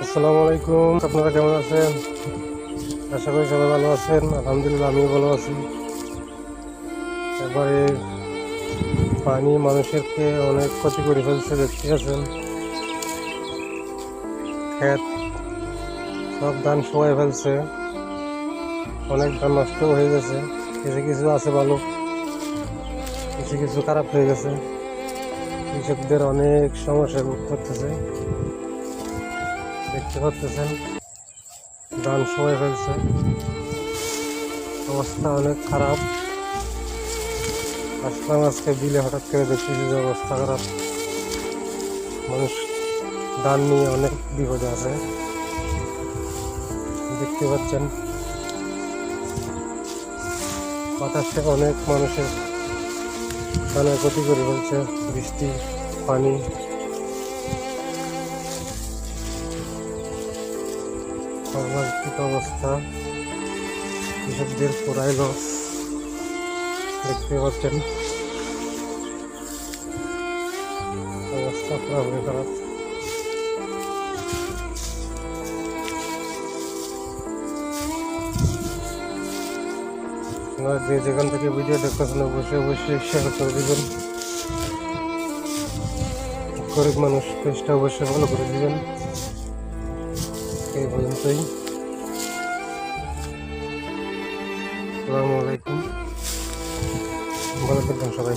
আসসালামু আলাইকুম, আপনারা কেমন আছেন? আশা করি সবাই ভালো আছেন। আলহামদুলিল্লাহ আমিও ভালো আছি। এবারে পানি মানুষেরকে অনেক ক্ষতি করে ফেলছে, দেখতে আছেন। ক্ষেত সব ধান শুকায় ফেলছে, অনেক ধান নষ্ট হয়ে গেছে। কিছু কিছু আছে ভালো, কিছু কিছু খারাপ হয়ে গেছে। কৃষকদের অনেক সমস্যা ভোগ করতেছে, দেখতে পাচ্ছেন। ধান শুকায় ফেলছে, অবস্থা অনেক খারাপ। আসলাম আজকে বিলে, হঠাৎ করে দেখতেছি যে অবস্থা খারাপ। মানুষ ধান নিয়ে অনেক বিপদে আছে, দেখতে পাচ্ছেন। বাতাসে অনেক মানুষের ধানের ক্ষতি করে ফেলছে, বৃষ্টি পানি। সর্বাধিক অবস্থা, কৃষকদের পুরাই লস, দেখতে পাচ্ছেন। অবস্থা পুরোপুরি খারাপ। আপনারা যে যেখান থেকে ভিডিও দেখতেছেন অবশ্যই শেয়ার করে দিবেন। গরিব মানুষ, পেজটা অবশ্যই ভালো করে দিবেন। এই পর্যন্তই। আসসালামু আলাইকুম, ভালো থাকবেন সবাই।